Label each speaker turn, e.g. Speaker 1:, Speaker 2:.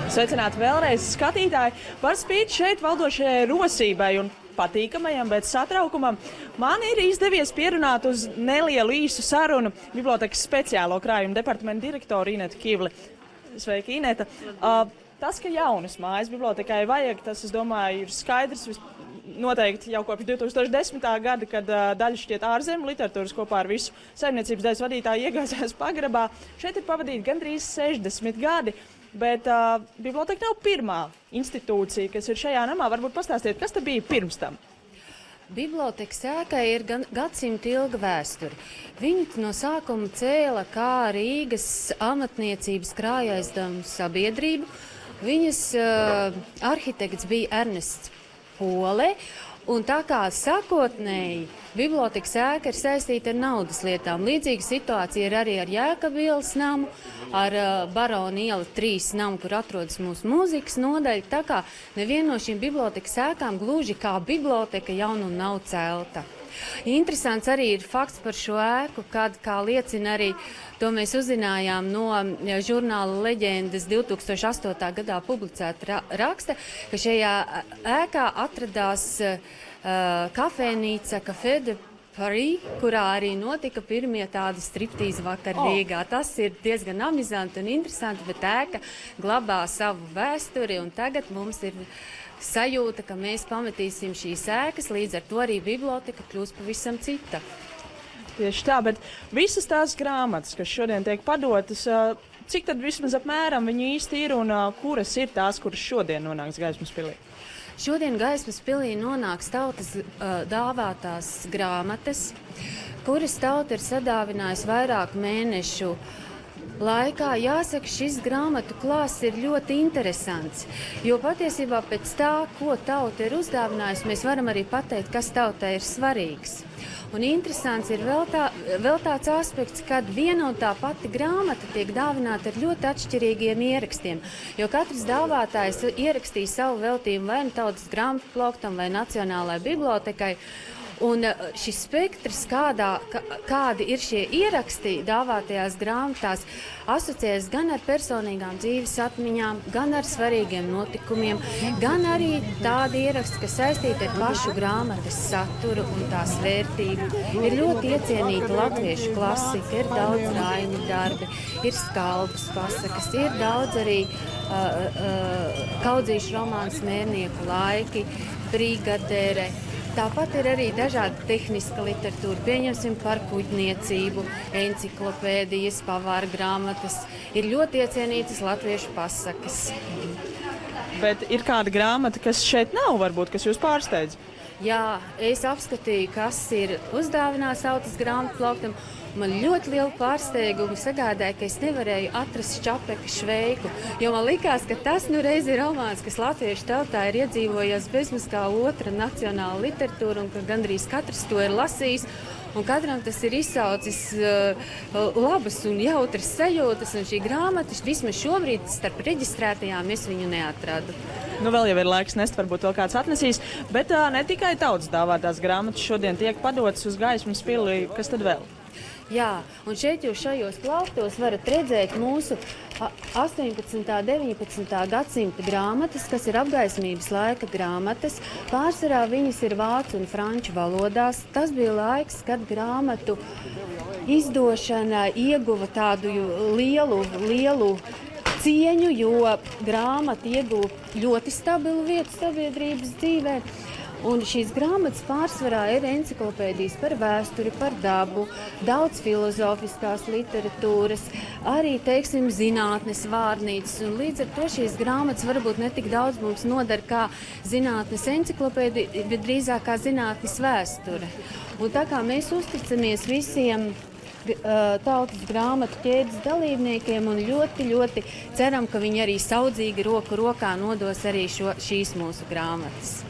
Speaker 1: Sveicināti vēlreiz skatītāji. Par spīti šeit valdošajai rosībai un patīkamajam, bet satraukumam, man ir izdevies pierunāt uz nelielu īsu sarunu bibliotekas speciālo krājumu departamentu direktoru Inetu Kivli. Sveiki, Ineta. Tas, ka jaunas mājas bibliotekai vajag, tas, es domāju, ir skaidrs noteikti jau kopš 2010. gada, kad daļa šķiet ārzemju literatūras kopā ar visu saimniecības daļas vadītāju iegāzās pagrabā. Šeit ir pavadīti gandrīz 60 gadi. Bet biblioteka nav pirmā institūcija, kas ir šajā namā. Varbūt pastāstiet, kas te bija pirms tam?
Speaker 2: Bibliotekas ēkai ir gadsimta ilga vēsture. Viņi no sākuma cēla kā Rīgas amatniecības krājaizdevuma sabiedrību. Viņas arhitekts bija Ernests Pole. Un tā kā sākotnēji bibliotekas ēka ir saistīta ar naudas lietām, līdzīga situācija ir arī ar Jēkabu ielas namu, ar Barona iela 3 namu, kur atrodas mūsu mūzikas nodaļa. Tā kā neviena no šīm bibliotekas ēkām gluži kā biblioteka jaunu nav celta. Interesants arī ir fakts par šo ēku, kad, kā liecina arī, to mēs uzzinājām no žurnāla Leģendas 2008. gadā publicēta raksta, ka šajā ēkā atradās kafejnīca Café de Paris, kurā arī notika pirmie tādi striptīzi vakar Rīgā. Tas ir diezgan amizanti un interesanti, bet ēka glabā savu vēsturi, un tagad mums ir sajūta, ka mēs pametīsim šīs ēkas, līdz ar to arī biblioteka kļūs pavisam cita.
Speaker 1: Tieši tā, bet visas tās grāmatas, kas šodien tiek padotas, cik tad vismaz apmēram viņi īsti ir un kuras ir tās, kuras šodien nonāks Gaismas pilī?
Speaker 2: Šodien Gaismas pilī nonāks tautas dāvātās grāmatas, kuras tauta ir sadāvinājusi vairāku mēnešu laikā. Jāsaka, šis grāmatu klāsts ir ļoti interesants, jo patiesībā pēc tā, ko tauta ir uzdāvinājusi, mēs varam arī pateikt, kas tautai ir svarīgs. Un interesants ir vēl tāds aspekts, kad viena un tā pati grāmata tiek dāvināta ar ļoti atšķirīgiem ierakstiem, jo katrs dāvātājs ierakstīja savu veltījumu vai nu tautas grāmatu plauktam vai Nacionālajai bibliotekai. Un šis spektrs, kādi ir šie ieraksti dāvātajās grāmatās, asociējas gan ar personīgām dzīves atmiņām, gan ar svarīgiem notikumiem, gan arī tādi ieraksti, kas saistīti ar pašu grāmatas saturu un tās vērtību. Ir ļoti iecienīta latviešu klasika, ir daudz Raini darbi, ir skalpas pasakas, ir daudz arī kaudzīšu romāns Mērnieku laiki, brigadere. Tāpat ir arī dažādi tehniska literatūra, pieņemsim par kuģniecību, enciklopēdijas, pavāra grāmatas, ir ļoti iecienītas latviešu pasakas.
Speaker 1: Bet ir kāda grāmata, kas šeit nav, varbūt, kas jūs pārsteidz?
Speaker 2: Jā, es apskatīju, kas ir uzdāvināts tautas grāmatu plauktam. Man ļoti lielu pārsteigumu sagādāja, ka es nevarēju atrast Čapeka Šveiku, jo man likās, ka tas reiz ir romāns, kas latviešu tautā ir iedzīvojies bezmaz kā otra nacionāla literatūra, un ka gandrīz katrs to ir lasījis, un katram tas ir izsaucis labas un jautras sajūtas, un šī grāmata, vismaz šobrīd starp reģistrētajām, es viņu neatradu.
Speaker 1: Nu, vēl jau ir laiks nest, varbūt vēl kāds atnesīs, bet ne tikai tautas dāvātās grāmatas šodien tiek padotas uz Gaismas pili, kas tad vēl?
Speaker 2: Jā, un šeit jūs šajos plauktos varat redzēt mūsu 18. un 19. gadsimta grāmatas, kas ir apgaismības laika grāmatas. Pārsvarā viņas ir vācu un franču valodās. Tas bija laiks, kad grāmatu izdošana ieguva tādu lielu cieņu, jo grāmata ieguva ļoti stabilu vietu sabiedrības dzīvē. Un šīs grāmatas pārsvarā ir enciklopēdijas par vēsturi, par dabu, daudz filozofiskās literatūras, arī, teiksim, zinātnes vārnīcas. Un līdz ar to šīs grāmatas varbūt ne tik daudz mums nodara kā zinātnes enciklopēdija, bet drīzāk kā zinātnes vēsture. Un tā kā mēs uzticamies visiem tautas grāmatu ķēdes dalībniekiem un ļoti, ļoti ceram, ka viņi arī saudzīgi roku rokā nodos arī šīs mūsu grāmatas.